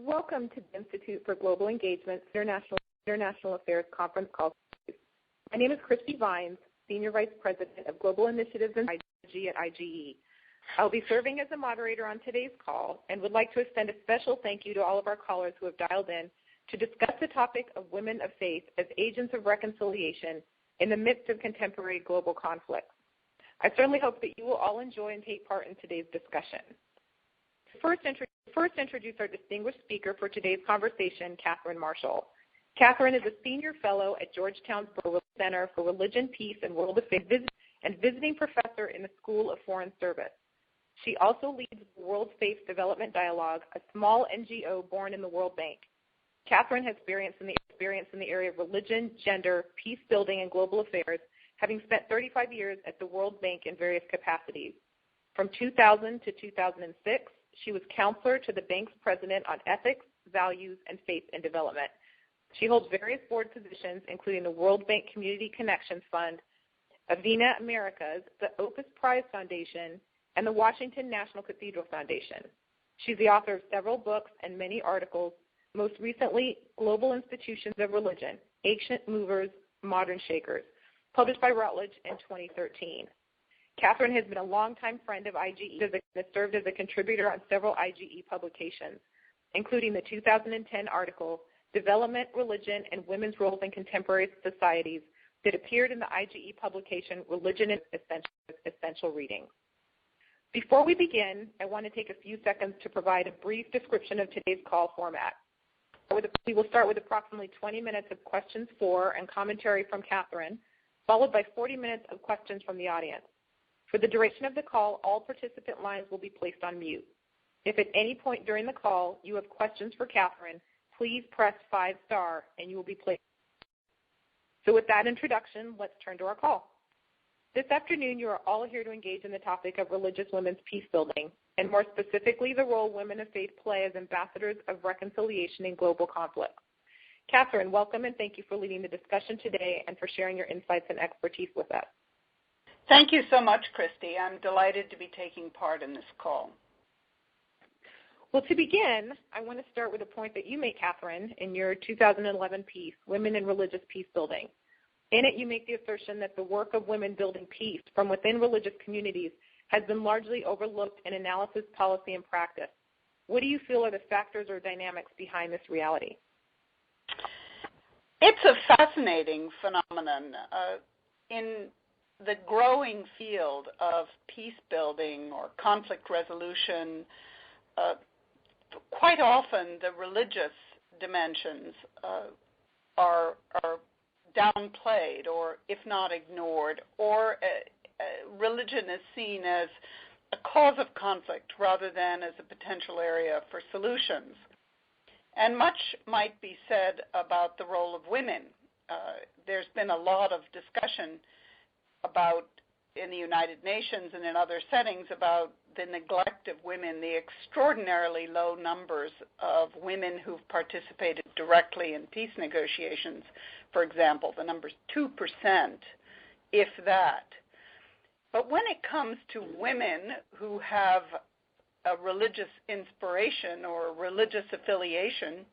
Welcome to the Institute for Global Engagement's International Affairs Conference Call. My name is Christy Vines, Senior Vice President of Global Initiatives and IGE at IGE. I'll be serving as a moderator on today's call and would like to extend a special thank you to all of our callers who have dialed in to discuss the topic of women of faith as agents of reconciliation in the midst of contemporary global conflicts. I certainly hope that you will all enjoy and take part in today's discussion. First introduce our distinguished speaker for today's conversation, Katherine Marshall. Katherine is a senior fellow at Georgetown's Berlin Center for Religion, Peace, and World Affairs and visiting professor in the School of Foreign Service. She also leads the World Faith Development Dialogue, a small NGO born in the World Bank. Katherine has experience in the area of religion, gender, peace building, and global affairs, having spent 35 years at the World Bank in various capacities. From 2000 to 2006, she was counselor to the bank's president on ethics, values, and faith and development. She holds various board positions, including the World Bank Community Connections Fund, Avena Americas, the Opus Prize Foundation, and the Washington National Cathedral Foundation. She's the author of several books and many articles, most recently, Global Institutions of Religion, Ancient Movers, Modern Shakers, published by Routledge in 2013. Katherine has been a longtime friend of IGE and has served as a contributor on several IGE publications, including the 2010 article, Development, Religion, and Women's Roles in Contemporary Societies, that appeared in the IGE publication, Religion and Essential Reading. Before we begin, I want to take a few seconds to provide a brief description of today's call format. We will start with approximately 20 minutes of questions for and commentary from Katherine, followed by 40 minutes of questions from the audience. For the duration of the call, all participant lines will be placed on mute. If at any point during the call you have questions for Katherine, please press 5* and you will be placed. So with that introduction, let's turn to our call. This afternoon, you are all here to engage in the topic of religious women's peace building, and more specifically, the role women of faith play as ambassadors of reconciliation in global conflict. Katherine, welcome and thank you for leading the discussion today and for sharing your insights and expertise with us. Thank you so much, Christy. I'm delighted to be taking part in this call. Well, to begin, I want to start with a point that you made, Katherine, in your 2011 piece, Women in Religious Peace Building. In it, you make the assertion that the work of women building peace from within religious communities has been largely overlooked in analysis, policy, and practice. What do you feel are the factors or dynamics behind this reality? It's a fascinating phenomenon. In the growing field of peace building or conflict resolution, quite often the religious dimensions are downplayed, or if not ignored, or religion is seen as a cause of conflict rather than as a potential area for solutions. And much might be said about the role of women. There's been a lot of discussion about, in the United Nations and in other settings, about the neglect of women, the extraordinarily low numbers of women who've participated directly in peace negotiations. For example, the number's 2%, if that. But when it comes to women who have a religious inspiration or religious affiliation,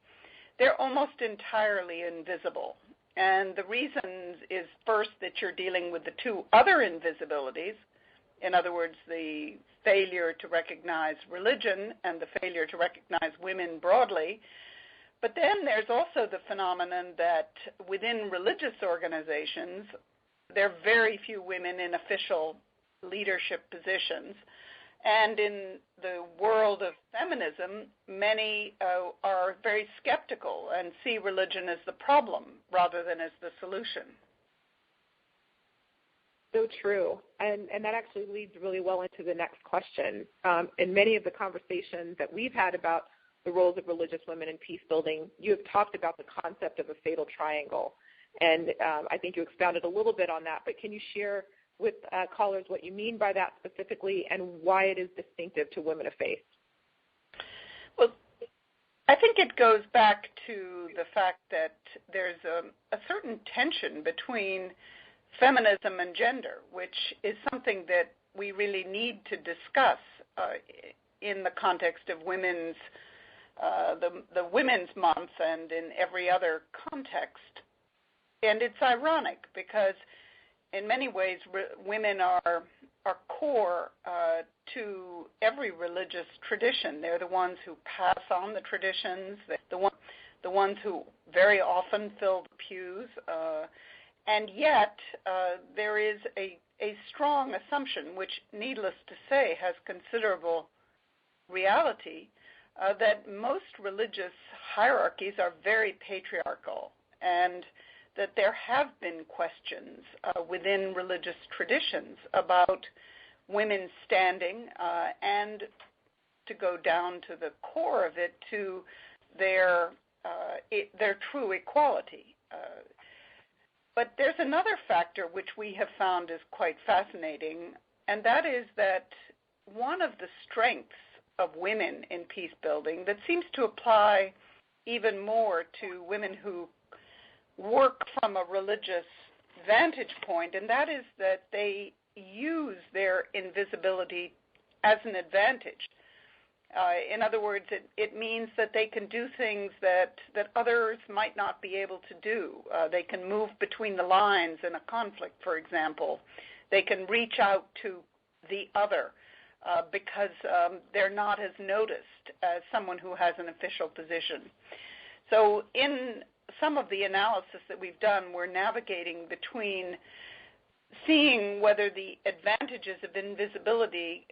they're almost entirely invisible. And the reason is, first, that you're dealing with the two other invisibilities, in other words, the failure to recognize religion and the failure to recognize women broadly. But then there's also the phenomenon that within religious organizations, there are very few women in official leadership positions. And in the world of feminism, many are very skeptical and see religion as the problem rather than as the solution. So true. And that actually leads really well into the next question. In many of the conversations that we've had about the roles of religious women in peace building, you have talked about the concept of a fatal triangle. And I think you expounded a little bit on that, but can you share with callers what you mean by that specifically and why it is distinctive to women of faith? Well, I think it goes back to the fact that there's a certain tension between feminism and gender, which is something that we really need to discuss in the context of women's the Women's Month and in every other context. And it's ironic because in many ways women are core to every religious tradition. They're the ones who pass on the traditions, the ones who very often fill the pews, and yet there is a strong assumption, which needless to say has considerable reality, that most religious hierarchies are very patriarchal, and that there have been questions within religious traditions about women's standing and, to go down to the core of it, to their true equality. But there's another factor which we have found is quite fascinating, and that is that one of the strengths of women in peace building that seems to apply even more to women who work from a religious vantage point, and that is that they use their invisibility as an advantage. In other words, it means that they can do things that others might not be able to do. They can move between the lines in a conflict, for example. They can reach out to the other because they're not as noticed as someone who has an official position. So in some of the analysis that we've done, we're navigating between seeing whether the advantages of invisibility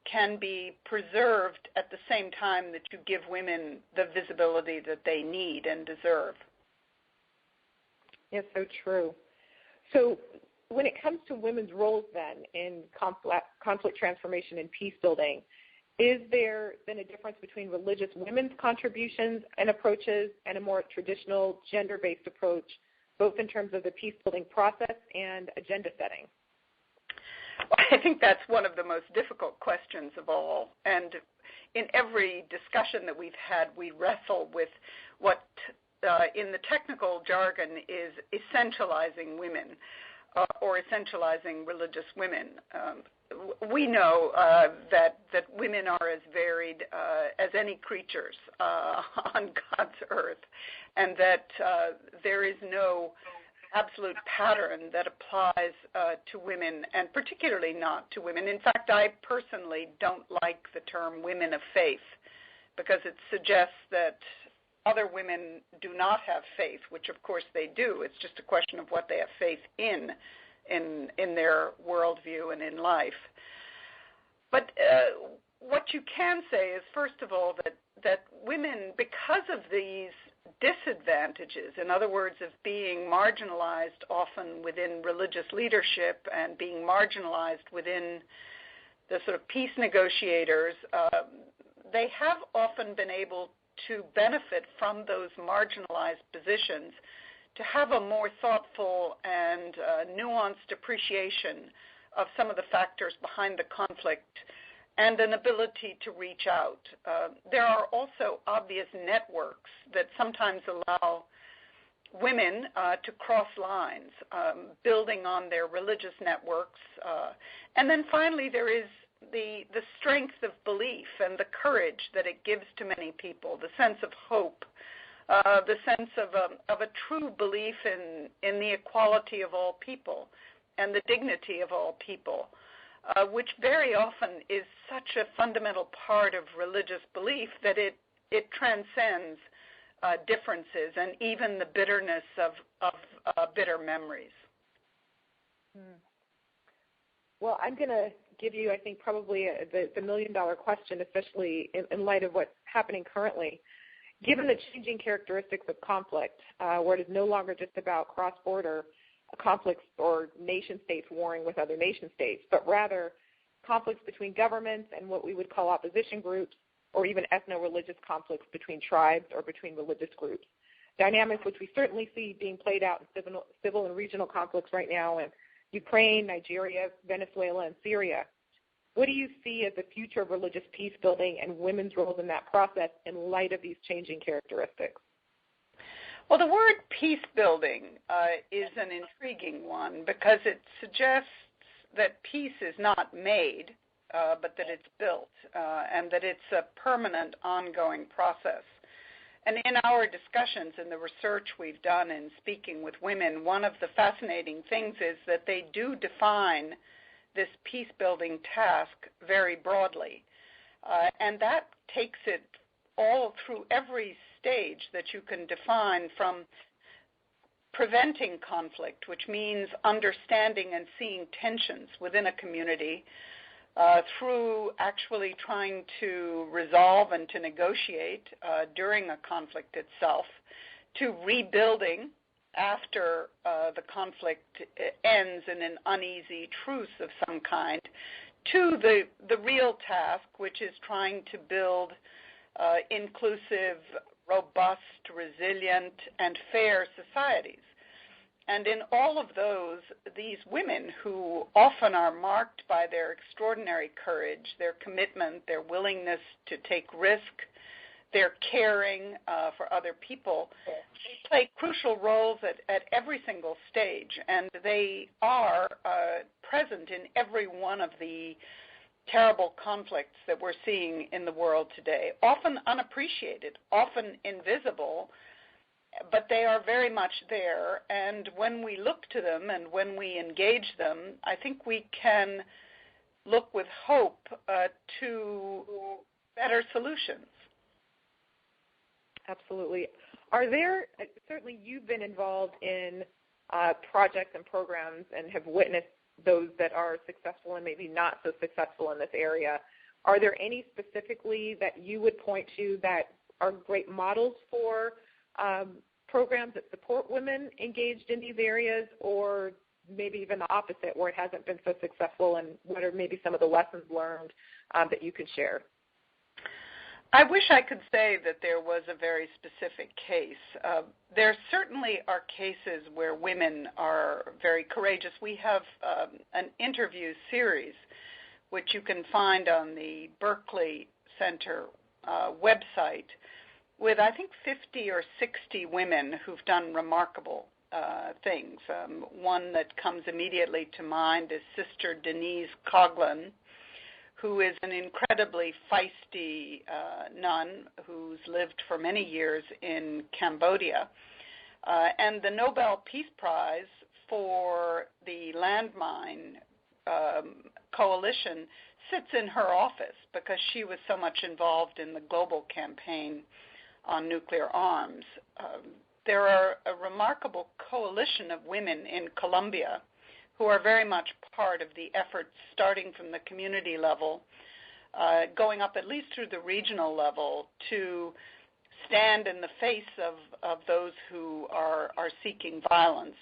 can be preserved at the same time that you give women the visibility that they need and deserve. Yes, so true. So when it comes to women's roles then in conflict transformation and peace building, is there then a difference between religious women's contributions and approaches and a more traditional gender-based approach, both in terms of the peace-building process and agenda setting? I think that's one of the most difficult questions of all. And in every discussion that we've had, we wrestle with what in the technical jargon is essentializing women or essentializing religious women. We know that women are as varied as any creatures on God's earth, and that there is no absolute pattern that applies to women, and particularly not to women. In fact, I personally don't like the term women of faith because it suggests that other women do not have faith, which of course they do. It's just a question of what they have faith in their worldview and in life. But what you can say is, first of all, that women, because of these disadvantages, in other words, of being marginalized often within religious leadership and being marginalized within the sort of peace negotiators, they have often been able to benefit from those marginalized positions to have a more thoughtful and nuanced appreciation of some of the factors behind the conflict and an ability to reach out. There are also obvious networks that sometimes allow women to cross lines, building on their religious networks. And then finally, there is the strength of belief and the courage that it gives to many people, the sense of hope, the sense of a true belief in the equality of all people and the dignity of all people, which very often is such a fundamental part of religious belief that it transcends differences and even the bitterness of bitter memories. Well, I'm going to give you, I think, probably the million-dollar question, especially in light of what's happening currently. Given the changing characteristics of conflict, where it is no longer just about cross-border conflicts or nation-states warring with other nation-states, but rather conflicts between governments and what we would call opposition groups, or even ethno-religious conflicts between tribes or between religious groups. Dynamics which we certainly see being played out in civil and regional conflicts right now in Ukraine, Nigeria, Venezuela, and Syria. What do you see as the future of religious peace building and women's roles in that process in light of these changing characteristics? Well, the word peace building is an intriguing one because it suggests that peace is not made, but that it's built, and that it's a permanent, ongoing process. And in our discussions and the research we've done in speaking with women, one of the fascinating things is that they do define this peace-building task very broadly. And that takes it all through every stage that you can define, from preventing conflict, which means understanding and seeing tensions within a community, through actually trying to resolve and to negotiate during a conflict itself, to rebuilding after the conflict ends in an uneasy truce of some kind, to the real task, which is trying to build inclusive, robust, resilient, and fair societies. And in all of those, these women, who often are marked by their extraordinary courage, their commitment, their willingness to take risk, their caring for other people, they play crucial roles at every single stage, and they are present in every one of the terrible conflicts that we're seeing in the world today, often unappreciated, often invisible, but they are very much there. And when we look to them and when we engage them, I think we can look with hope to better solutions. Absolutely. Are there, certainly you've been involved in projects and programs and have witnessed those that are successful and maybe not so successful in this area. Are there any specifically that you would point to that are great models for programs that support women engaged in these areas, or maybe even the opposite, where it hasn't been so successful, and what are maybe some of the lessons learned that you can share? I wish I could say that there was a very specific case. There certainly are cases where women are very courageous. We have an interview series, which you can find on the Berkeley Center website, with I think 50 or 60 women who've done remarkable things. One that comes immediately to mind is Sister Denise Coughlin, who is an incredibly feisty nun who's lived for many years in Cambodia. And the Nobel Peace Prize for the landmine coalition sits in her office because she was so much involved in the global campaign on nuclear arms. There are a remarkable coalition of women in Colombia who are very much part of the efforts, starting from the community level, going up at least through the regional level, to stand in the face of those who are seeking violence.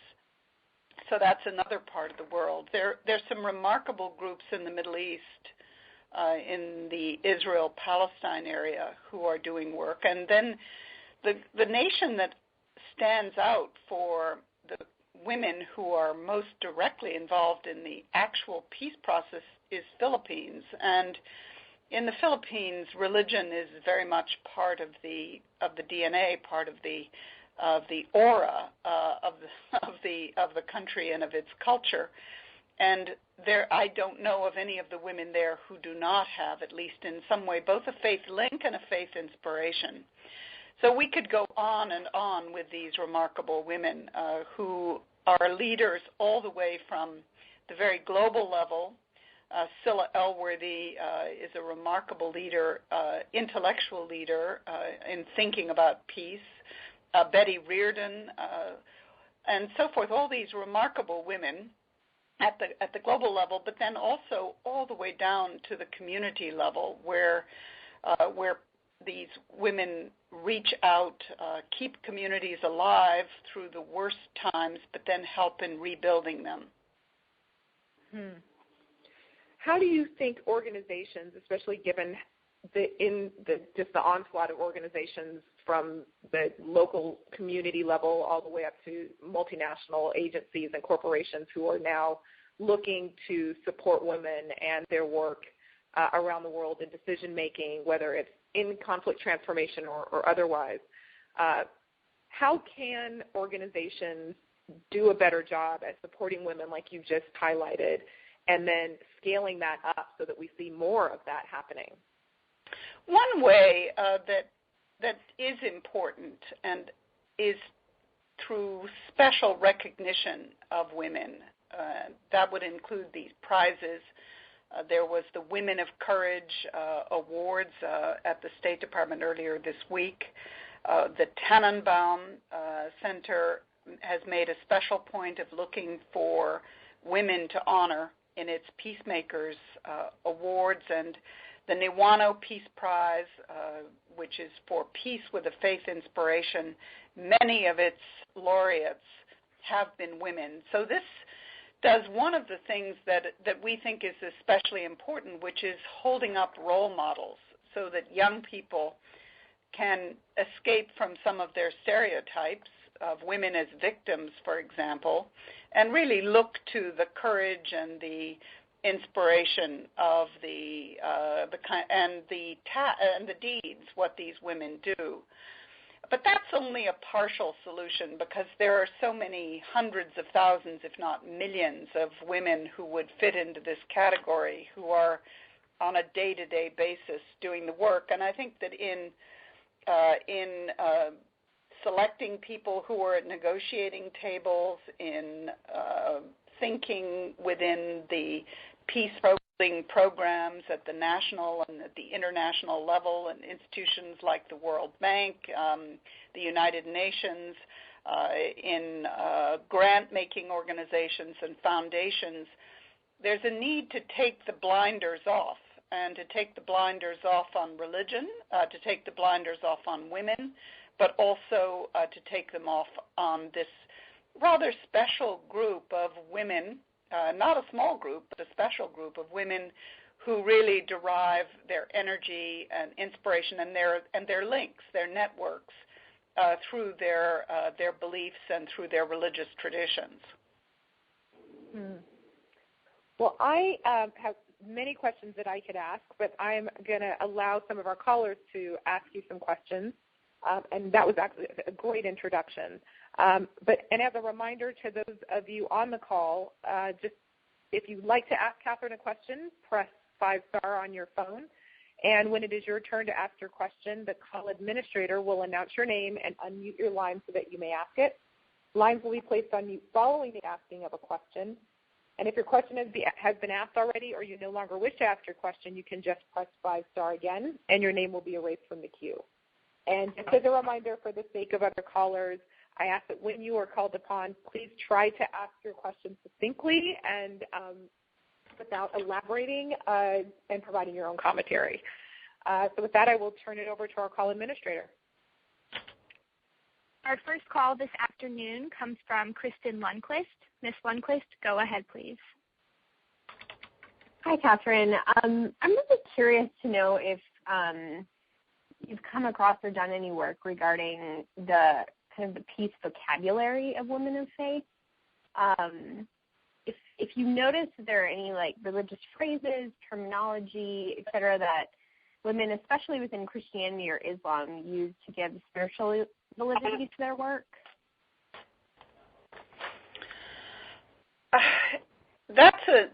So that's another part of the world. There's some remarkable groups in the Middle East, in the Israel-Palestine area, who are doing work. And then the nation that stands out for the women who are most directly involved in the actual peace process is Philippines. And in the Philippines, religion is very much part of the DNA, part of the aura of the country and of its culture. And I don't know of any of the women there who do not have, at least in some way, both a faith link and a faith inspiration. So we could go on and on with these remarkable women who are leaders all the way from the very global level. Scylla Elworthy is a remarkable leader, intellectual leader in thinking about peace. Betty Reardon, and so forth. All these remarkable women at the global level, but then also all the way down to the community level, where these women reach out, keep communities alive through the worst times, but then help in rebuilding them. How do you think organizations, especially given just the onslaught of organizations from the local community level all the way up to multinational agencies and corporations who are now looking to support women and their work around the world in decision making, whether it's in conflict transformation or otherwise, how can organizations do a better job at supporting women like you just highlighted, and then scaling that up so that we see more of that happening? One way that is important and is through special recognition of women. That would include these prizes. There was the Women of Courage Awards at the State Department earlier this week. The Tannenbaum Center has made a special point of looking for women to honor in its Peacemakers Awards, and the Niwano Peace Prize, which is for peace with a faith inspiration. Many of its laureates have been women. So this does one of the things that we think is especially important, which is holding up role models so that young people can escape from some of their stereotypes of women as victims, for example, and really look to the courage and the inspiration of the deeds, what these women do. But that's only a partial solution, because there are so many hundreds of thousands, if not millions, of women who would fit into this category, who are on a day-to-day basis doing the work. And I think that in selecting people who are at negotiating tables, in thinking within the peace building programs at the national and at the international level, and institutions like the World Bank, the United Nations, in grant-making organizations and foundations, there's a need to take the blinders off, and to take the blinders off on religion, to take the blinders off on women, but also to take them off on this rather special group of women, not a small group, but a special group of women who really derive their energy and inspiration and their links, their networks, through their beliefs and through their religious traditions. Well, I have many questions that I could ask, but I'm going to allow some of our callers to ask you some questions. And that was actually a great introduction. And as a reminder to those of you on the call, just if you'd like to ask Katherine a question, press 5-star on your phone. And when it is your turn to ask your question, the call administrator will announce your name and unmute your line so that you may ask it. Lines will be placed on mute following the asking of a question. And if your question has been asked already, or you no longer wish to ask your question, you can just press 5-star again, and your name will be erased from the queue. And just as a reminder, for the sake of other callers, I ask that when you are called upon, please try to ask your question succinctly and without elaborating and providing your own commentary. So with that, I will turn it over to our call administrator. Our first call this afternoon comes from Kristen Lundquist. Ms. Lundquist, go ahead, please. Hi, Katherine. I'm really curious to know if you've come across or done any work regarding the kind of the peace vocabulary of women of faith. If you notice that there are any like religious phrases, terminology, et cetera, that women, especially within Christianity or Islam, use to give spiritual validity to their work. That's a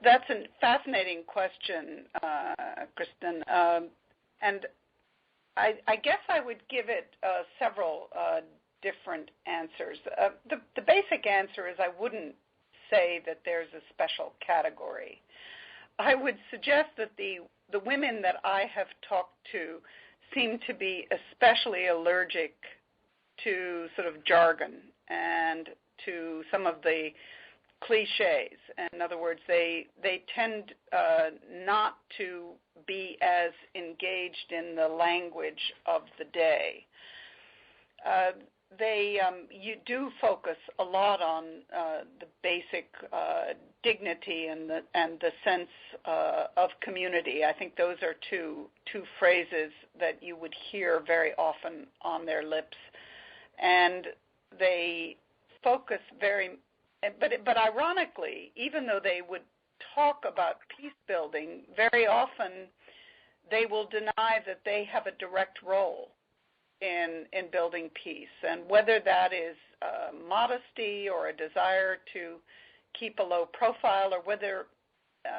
fascinating question, Kristen, and I guess I would give it several different answers. The basic answer is I wouldn't say that there's a special category. I would suggest that the women that I have talked to seem to be especially allergic to sort of jargon and to some of the cliches. In other words, they tend not to be as engaged in the language of the day. You do focus a lot on the basic dignity and the sense of community. I think those are two phrases that you would hear very often on their lips, and they focus but ironically, even though they would talk about peace building, very often they will deny that they have a direct role in building peace. And whether that is modesty or a desire to keep a low profile, or whether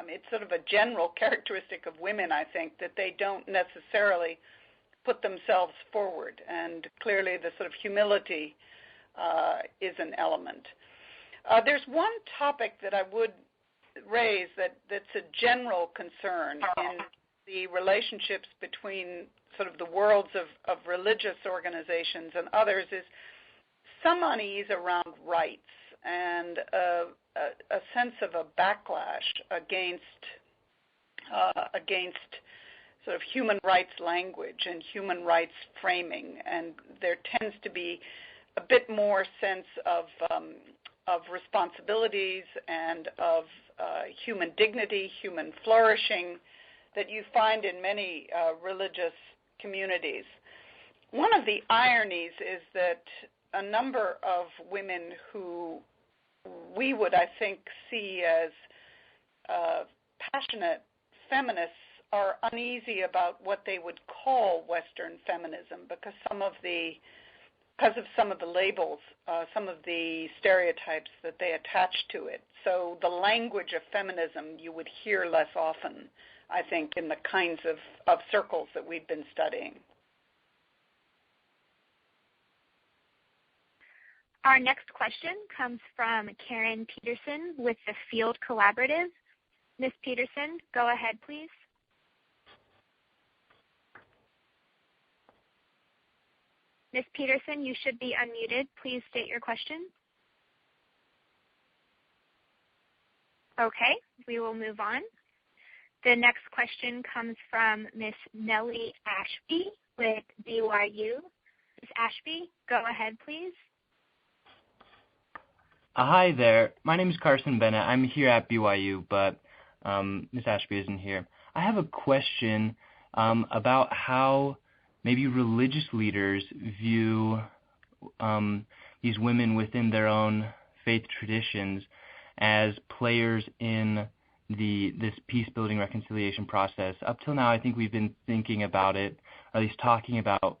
it's sort of a general characteristic of women, I think, that they don't necessarily put themselves forward, and clearly the sort of humility is an element. There's one topic that I would raise that's a general concern in the relationships between sort of the worlds of religious organizations and others is some unease around rights and a sense of a backlash against sort of human rights language and human rights framing, and there tends to be a bit more sense of responsibilities and of human dignity, human flourishing that you find in many religious communities. One of the ironies is that a number of women who we would, I think, see as passionate feminists are uneasy about what they would call Western feminism because of some of the labels, some of the stereotypes that they attach to it. So the language of feminism you would hear less often, I think, in the kinds of circles that we've been studying. Our next question comes from Karen Peterson with the Field Collaborative. Ms. Peterson, go ahead, please. Ms. Peterson, you should be unmuted. Please state your question. Okay, we will move on. The next question comes from Ms. Nellie Ashby with BYU. Ms. Ashby, go ahead, please. Hi there. My name is Carson Bennett. I'm here at BYU, but Ms. Ashby isn't here. I have a question about how maybe religious leaders view these women within their own faith traditions as players in this peace-building reconciliation process. Up till now, I think we've been thinking about it, or at least talking about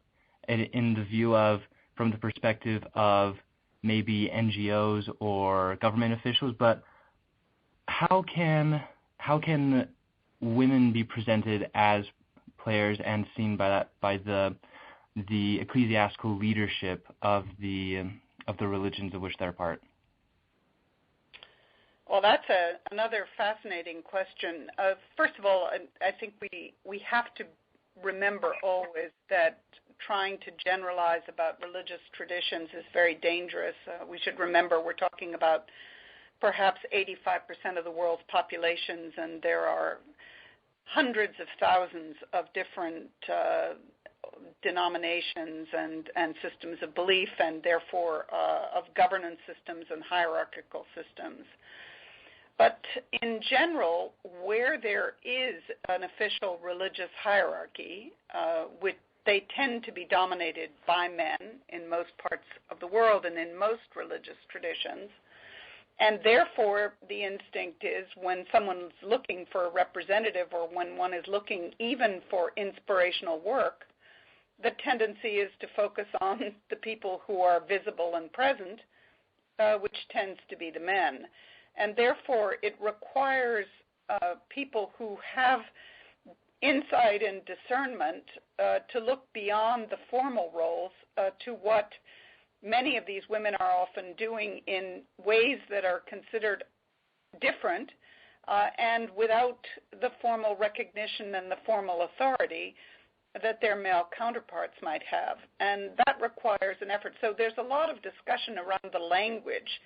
it in the view of, from the perspective of maybe NGOs or government officials, but how can women be presented as players and seen by the ecclesiastical leadership of the religions of which they're part? Well, that's another fascinating question. First of all, I think we have to remember always that trying to generalize about religious traditions is very dangerous. We should remember we're talking about perhaps 85% of the world's populations, and there are hundreds of thousands of different denominations and systems of belief, and therefore of governance systems and hierarchical systems. But in general, where there is an official religious hierarchy, which they tend to be dominated by men in most parts of the world and in most religious traditions, and therefore the instinct is when someone's looking for a representative or when one is looking even for inspirational work, the tendency is to focus on the people who are visible and present, which tends to be the men. And therefore it requires people who have insight and discernment to look beyond the formal roles to what many of these women are often doing in ways that are considered different and without the formal recognition and the formal authority that their male counterparts might have. And that requires an effort. So there's a lot of discussion around the language.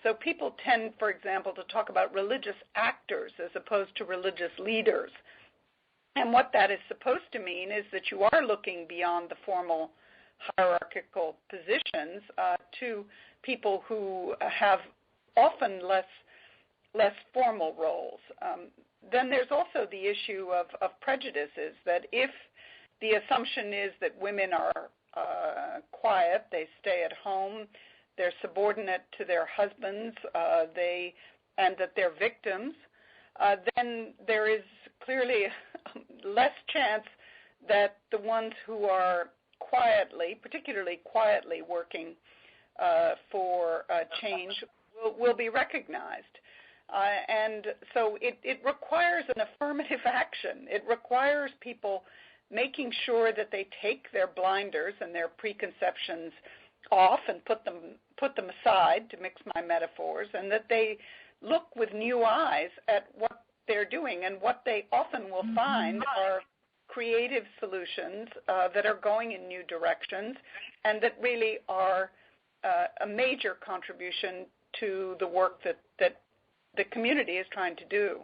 So people tend, for example, to talk about religious actors as opposed to religious leaders. And what that is supposed to mean is that you are looking beyond the formal hierarchical positions to people who have often less formal roles. Then there's also the issue of prejudices, that if the assumption is that women are quiet, they stay at home, they're subordinate to their husbands, and that they're victims, then there is clearly less chance that the ones who are particularly quietly working for change will be recognized. And so it requires an affirmative action. It requires people making sure that they take their blinders and their preconceptions off and put them aside, to mix my metaphors, and that they look with new eyes at what they're doing. And what they often will find are creative solutions that are going in new directions and that really are a major contribution to the work that the community is trying to do.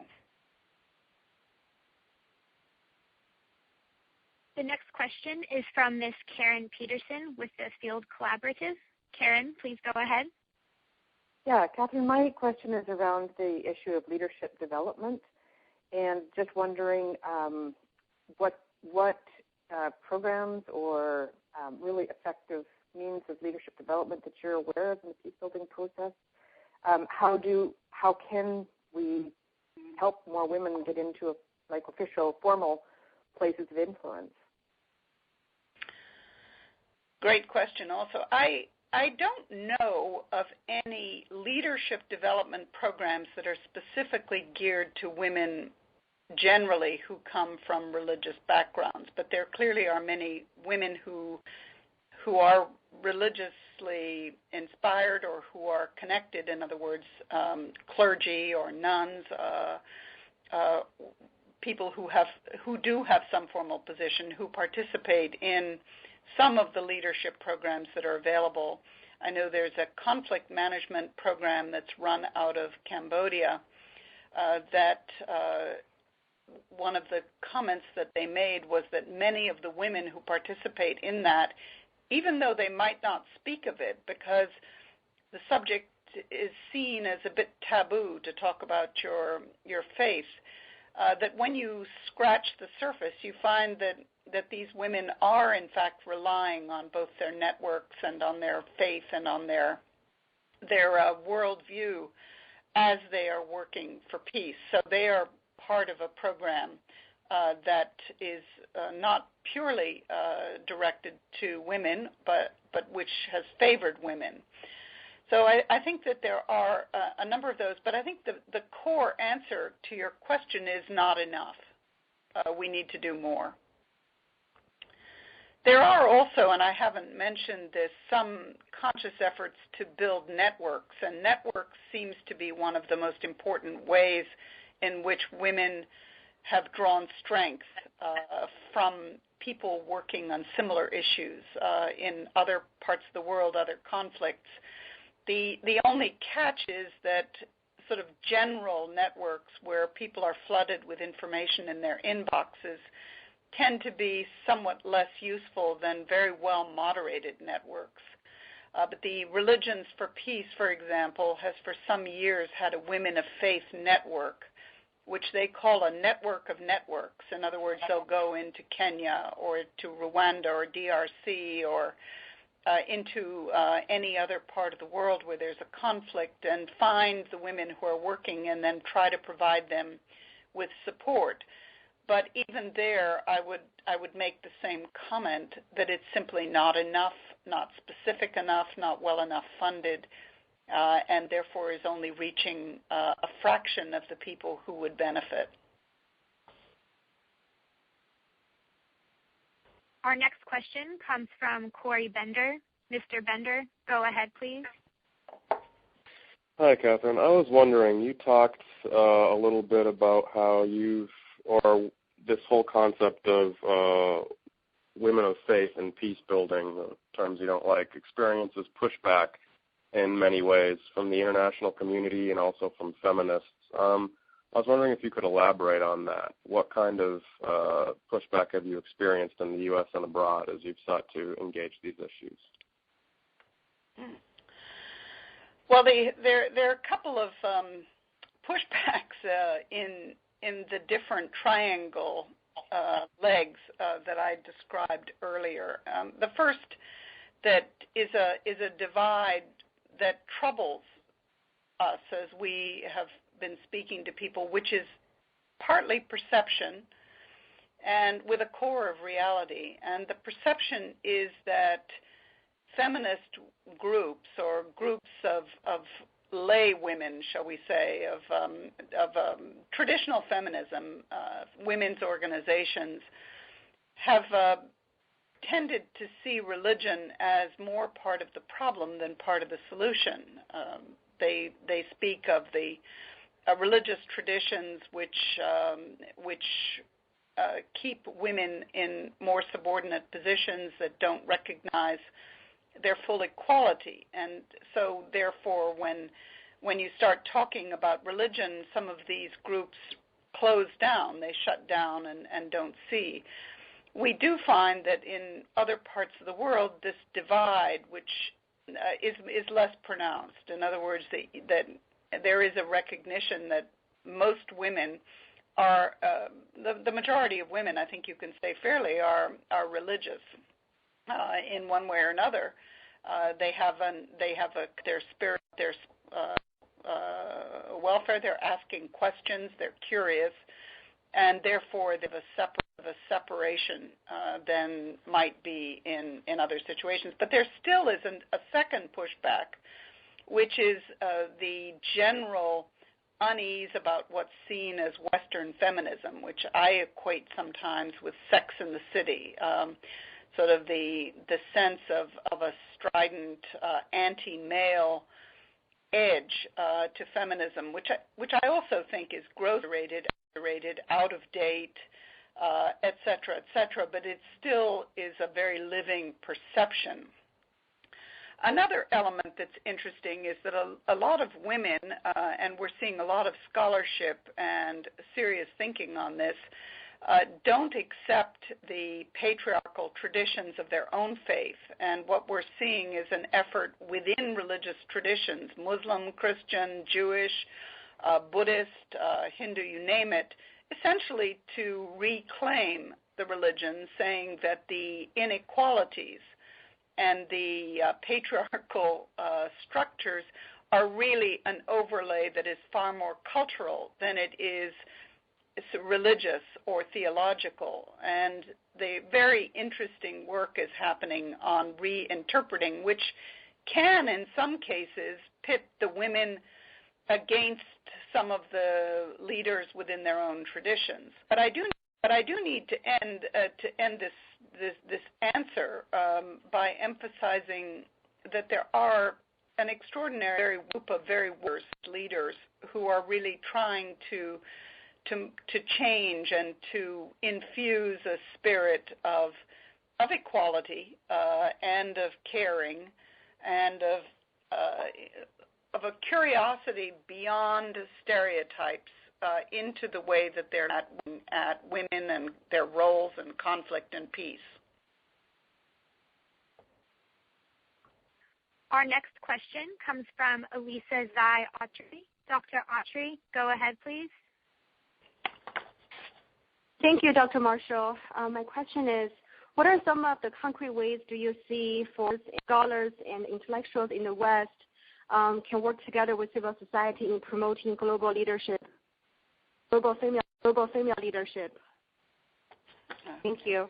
The next question is from Ms. Karen Peterson with the Field Collaborative. Karen, please go ahead. Yeah, Katherine, my question is around the issue of leadership development, and just wondering what programs or really effective means of leadership development that you're aware of in the peace-building process. How can we help more women get into official, formal places of influence? Great question. Also, I don't know of any leadership development programs that are specifically geared to women generally who come from religious backgrounds, but there clearly are many women who are religiously inspired or who are connected, in other words, clergy or nuns, people who do have some formal position, who participate in some of the leadership programs that are available. I know there's a conflict management program that's run out of Cambodia that one of the comments that they made was that many of the women who participate in that, even though they might not speak of it because the subject is seen as a bit taboo to talk about your faith, that when you scratch the surface, you find that these women are in fact relying on both their networks and on their faith and on their worldview as they are working for peace. So they are part of a program that is not purely directed to women, but which has favored women. So I think that there are a number of those, but I think the core answer to your question is not enough. We need to do more. There are also, and I haven't mentioned this, some conscious efforts to build networks, and networks seems to be one of the most important ways in which women have drawn strength from people working on similar issues in other parts of the world, other conflicts. The only catch is that sort of general networks where people are flooded with information in their inboxes tend to be somewhat less useful than very well moderated networks. But the Religions for Peace, for example, has for some years had a Women of Faith network, which they call a network of networks. In other words, they'll go into Kenya or to Rwanda or DRC or into any other part of the world where there's a conflict and find the women who are working and then try to provide them with support. But even there, I would make the same comment that it's simply not enough, not specific enough, not well enough funded, and therefore is only reaching a fraction of the people who would benefit. Our next question comes from Corey Bender. Mr. Bender, go ahead, please. Hi, Katherine. I was wondering, you talked a little bit about how this whole concept of women of faith and peace building, the terms you don't like, experiences pushback in many ways from the international community and also from feminists. I was wondering if you could elaborate on that. What kind of pushback have you experienced in the U.S. and abroad as you've sought to engage these issues? Well, there are a couple of pushbacks in the different triangle legs that I described earlier. The first that is a divide that troubles us as we have been speaking to people, which is partly perception and with a core of reality. And the perception is that feminist groups or groups of lay women, shall we say, of traditional feminism, women's organizations, have tended to see religion as more part of the problem than part of the solution. They speak of the religious traditions which keep women in more subordinate positions, that don't recognize their full equality. And so therefore when you start talking about religion, some of these groups close down, they shut down and don't see. We do find that in other parts of the world, this divide, which is less pronounced. In other words, that there is a recognition that most women are, the majority of women, I think you can say fairly, are religious in one way or another. They have their spirit, their welfare. They're asking questions. They're curious, and therefore they have a separation than might be in other situations. But there still is a second pushback, which is the general unease about what's seen as Western feminism, which I equate sometimes with Sex and the City, sort of the sense of a strident anti-male edge to feminism, which I also think is gross, overrated, out of date, et cetera, but it still is a very living perception. Another element that's interesting is that a lot of women, and we're seeing a lot of scholarship and serious thinking on this, don't accept the patriarchal traditions of their own faith. And what we're seeing is an effort within religious traditions, Muslim, Christian, Jewish, Buddhist, Hindu, you name it, essentially to reclaim the religion, saying that the inequalities and the patriarchal structures are really an overlay that is far more cultural than it is religious or theological. And the very interesting work is happening on reinterpreting, which can, in some cases, pit the women against some of the leaders within their own traditions. But I do need to end this answer by emphasizing that there are an extraordinary group of very worst leaders who are really trying to change and to infuse a spirit of equality and of caring and of a curiosity beyond stereotypes into the way that they're at women and their roles in conflict and peace. Our next question comes from Elisa Zai Autry. Dr. Autry, go ahead, please. Thank you, Dr. Marshall. My question is, what are some of the concrete ways do you see for scholars and intellectuals in the West can work together with civil society in promoting global leadership, global female leadership? Thank you.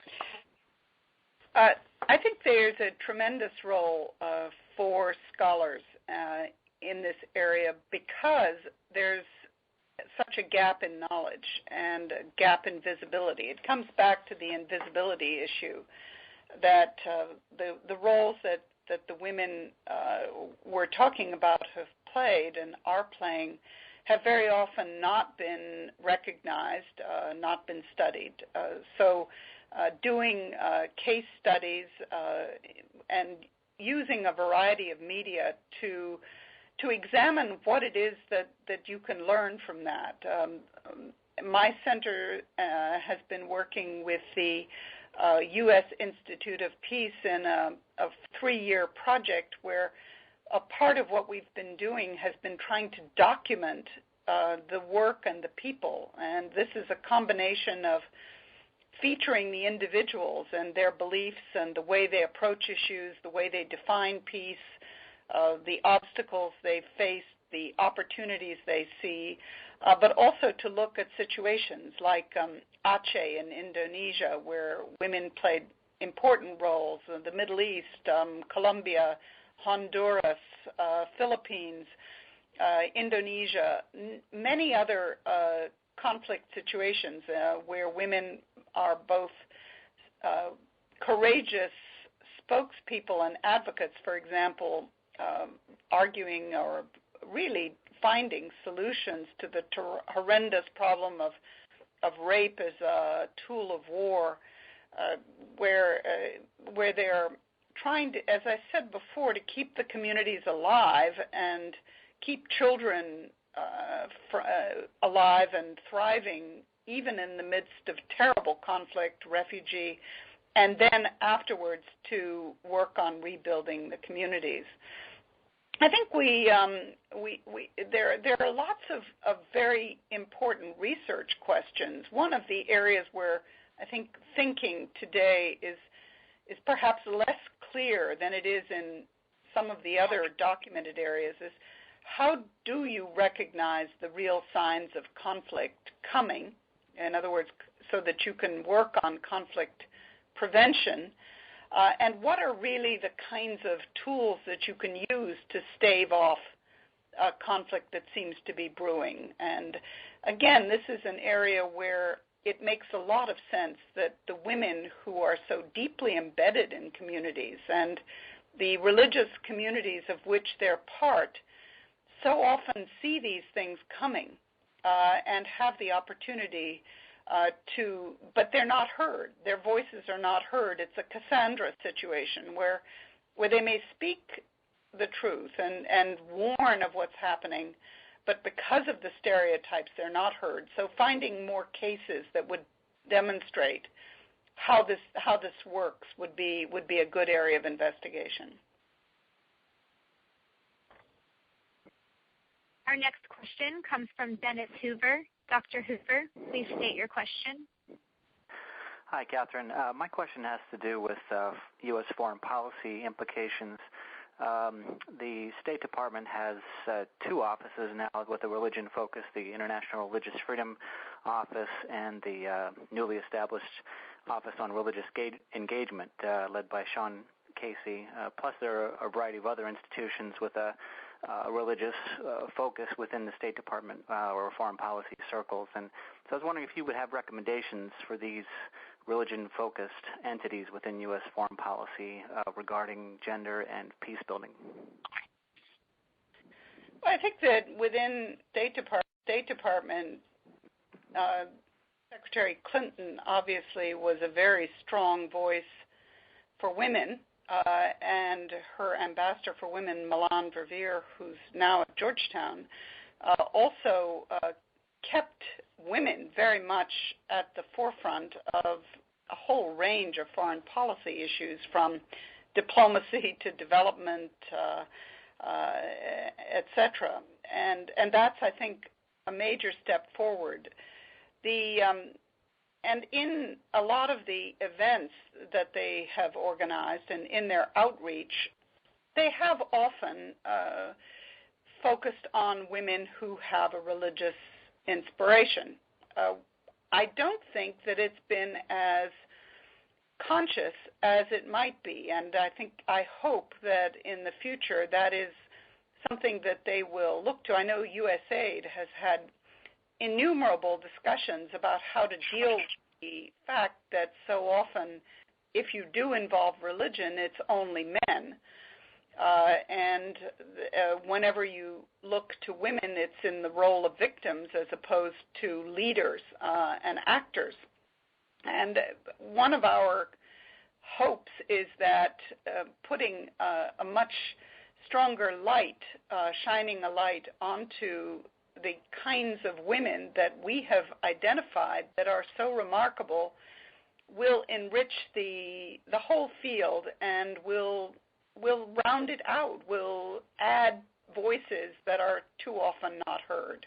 I think there's a tremendous role for scholars in this area because there's such a gap in knowledge and a gap in visibility. It comes back to the invisibility issue, that the roles that the women we're talking about have played and are playing have very often not been recognized, not been studied. So doing case studies and using a variety of media to examine what it is that you can learn from that. My center has been working with the U.S. Institute of Peace in a 3-year project where a part of what we've been doing has been trying to document the work and the people. And this is a combination of featuring the individuals and their beliefs and the way they approach issues, the way they define peace, the obstacles they face, the opportunities they see, but also to look at situations like Aceh in Indonesia, where women played important roles, the Middle East, Colombia, Honduras, Philippines, Indonesia, many other conflict situations where women are both courageous spokespeople and advocates, for example, arguing or really finding solutions to the horrendous problem of rape as a tool of war, where they're trying to, as I said before, to keep the communities alive and keep children alive and thriving, even in the midst of terrible conflict, refugee, and then afterwards to work on rebuilding the communities. I think there are lots of very important research questions. One of the areas where I think thinking today is perhaps less clear than it is in some of the other documented areas is how do you recognize the real signs of conflict coming? In other words, so that you can work on conflict prevention. And what are really the kinds of tools that you can use to stave off a conflict that seems to be brewing? And again, this is an area where it makes a lot of sense that the women who are so deeply embedded in communities and the religious communities of which they're part so often see these things coming and have the opportunity but they're not heard. Their voices are not heard. It's a Cassandra situation where they may speak the truth and warn of what's happening, but because of the stereotypes, they're not heard. So finding more cases that would demonstrate how this works would be a good area of investigation. Our next question comes from Dennis Hoover. Dr. Hoover, please state your question. Hi, Katherine. My question has to do with U.S. foreign policy implications. The State Department has two offices now with a religion focus, the International Religious Freedom Office and the newly established Office on Religious Engagement led by Sean Casey. Plus there are a variety of other institutions with a religious focus within the State Department or foreign policy circles. And so I was wondering if you would have recommendations for these religion-focused entities within U.S. foreign policy regarding gender and peace building. Well, I think that within State Department, Secretary Clinton obviously was a very strong voice for women. And her ambassador for women, Milan Verveer, who's now at Georgetown, also kept women very much at the forefront of a whole range of foreign policy issues, from diplomacy to development, et cetera. And that's, I think, a major step forward. And in a lot of the events that they have organized and in their outreach, they have often focused on women who have a religious inspiration. I don't think that it's been as conscious as it might be, and I hope that in the future that is something that they will look to. I know USAID has had innumerable discussions about how to deal with the fact that so often if you do involve religion, it's only men. And whenever you look to women, it's in the role of victims as opposed to leaders and actors. And one of our hopes is that putting a much stronger light, shining a light onto the kinds of women that we have identified that are so remarkable will enrich the whole field and will round it out, will add voices that are too often not heard.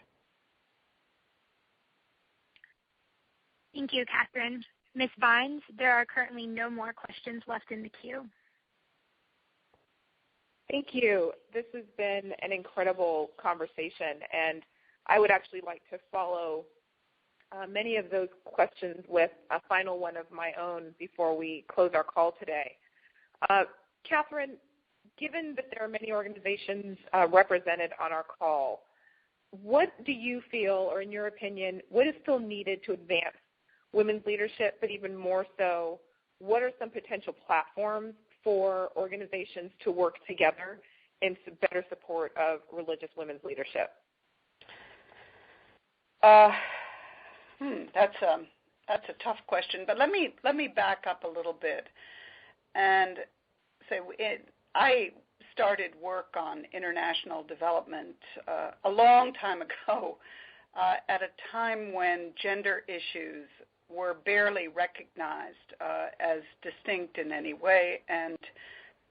Thank you, Katherine. Ms. Vines, there are currently no more questions left in the queue. Thank you. This has been an incredible conversation, and I would actually like to follow many of those questions with a final one of my own before we close our call today. Katherine, given that there are many organizations represented on our call, what do you feel, or in your opinion, what is still needed to advance women's leadership, but even more so, what are some potential platforms for organizations to work together in better support of religious women's leadership? That's a tough question, but let me back up a little bit and say I started work on international development a long time ago, at a time when gender issues were barely recognized as distinct in any way, and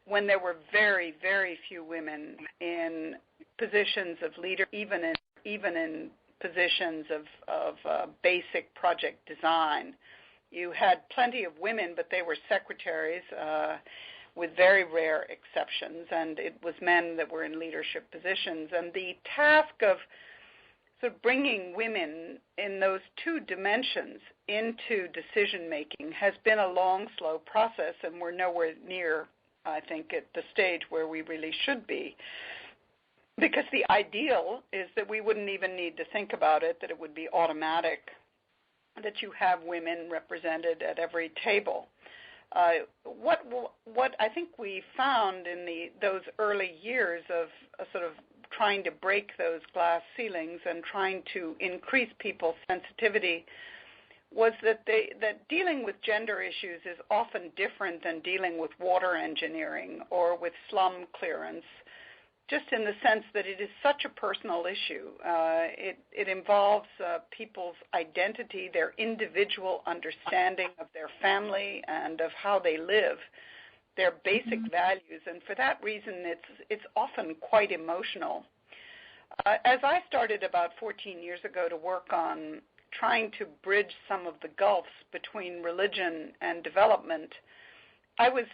when there were very, very few women in positions of leader, even in positions of basic project design. You had plenty of women, but they were secretaries, with very rare exceptions, and it was men that were in leadership positions. And the task of sort of bringing women in those two dimensions into decision-making has been a long, slow process, and we're nowhere near, I think, at the stage where we really should be. Because the ideal is that we wouldn't even need to think about it, that it would be automatic, that you have women represented at every table. What I think we found in those early years of sort of trying to break those glass ceilings and trying to increase people's sensitivity was that dealing with gender issues is often different than dealing with water engineering or with slum clearance, just in the sense that it is such a personal issue. It involves people's identity, their individual understanding of their family and of how they live, their basic values, and for that reason it's often quite emotional. As I started about 14 years ago to work on trying to bridge some of the gulfs between religion and development, I was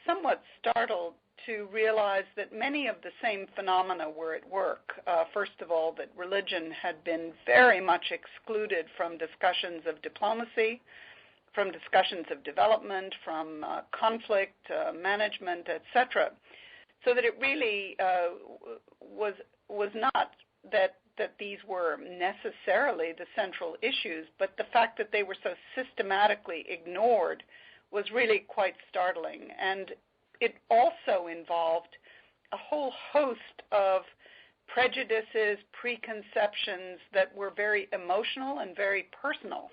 somewhat startled to realize that many of the same phenomena were at work. First of all, that religion had been very much excluded from discussions of diplomacy, from discussions of development, from conflict management, etc. So that it really was not that these were necessarily the central issues, but the fact that they were so systematically ignored was really quite startling. And it also involved a whole host of prejudices, preconceptions that were very emotional and very personal.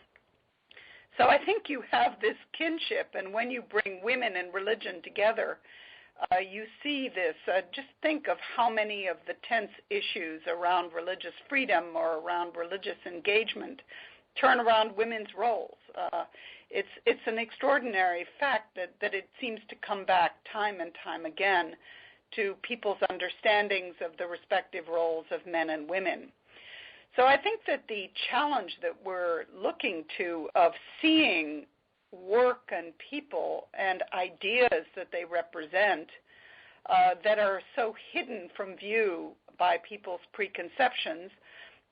So I think you have this kinship, and when you bring women and religion together, you see this. Just think of how many of the tense issues around religious freedom or around religious engagement turn around women's roles. It's an extraordinary fact that it seems to come back time and time again to people's understandings of the respective roles of men and women. So I think that the challenge that we're looking to of seeing work and people and ideas that they represent that are so hidden from view by people's preconceptions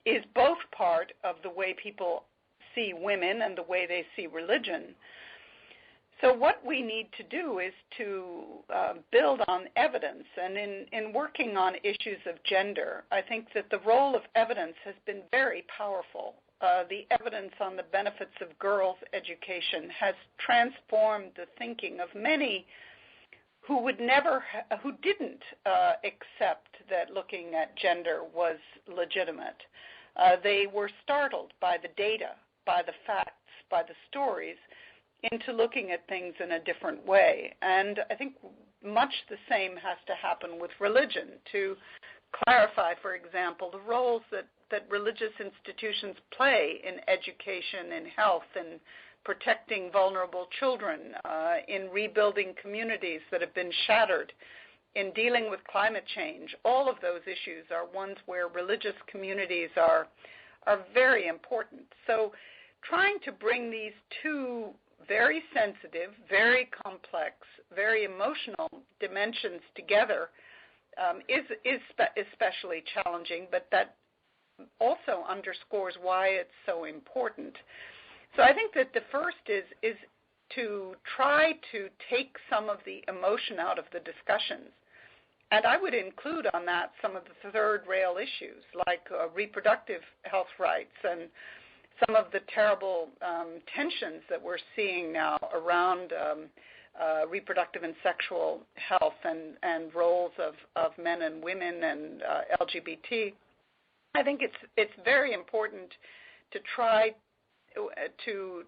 is both part of the way people see women and the way they see religion. So what we need to do is to build on evidence. And in working on issues of gender, I think that the role of evidence has been very powerful. The evidence on the benefits of girls' education has transformed the thinking of many who didn't accept that looking at gender was legitimate. They were startled by the data, by the facts, by the stories, into looking at things in a different way. And I think much the same has to happen with religion, to clarify, for example, the roles that religious institutions play in education, in health, in protecting vulnerable children, in rebuilding communities that have been shattered, in dealing with climate change. All of those issues are ones where religious communities are very important. So trying to bring these two very sensitive, very complex, very emotional dimensions together is especially challenging, but that also underscores why it's so important. So I think that the first is to try to take some of the emotion out of the discussions And I would include on that some of the third rail issues like reproductive health rights and some of the terrible tensions that we're seeing now around reproductive and sexual health and roles of men and women and LGBT. I think it's very important to try to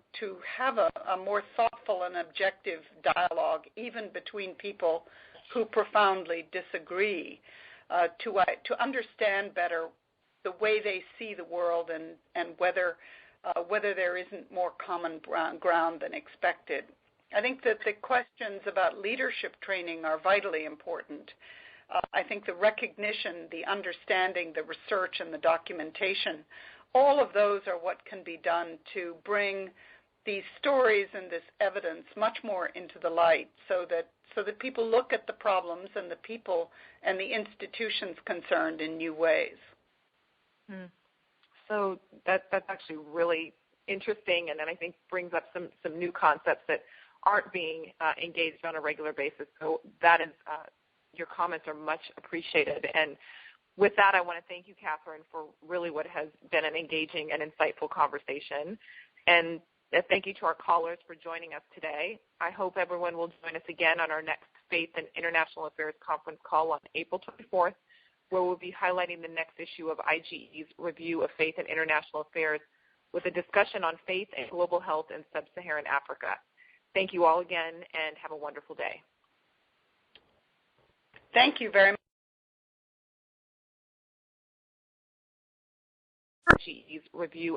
have a more thoughtful and objective dialogue, even between people who profoundly disagree, to understand better the way they see the world and whether there isn't more common ground than expected. I think that the questions about leadership training are vitally important. I think the recognition, the understanding, the research, and the documentation, all of those are what can be done to bring these stories and this evidence much more into the light so that people look at the problems and the people and the institutions concerned in new ways. So that's actually really interesting, and then I think brings up some new concepts that aren't being engaged on a regular basis. So that is, your comments are much appreciated. And with that, I want to thank you, Katherine, for really what has been an engaging and insightful conversation. And thank you to our callers for joining us today. I hope everyone will join us again on our next Faith and International Affairs conference call on April 24th, where we'll be highlighting the next issue of IGE's review of Faith and International Affairs with a discussion on faith and global health in sub-Saharan Africa. Thank you all again, and have a wonderful day. Thank you very much. IGE's review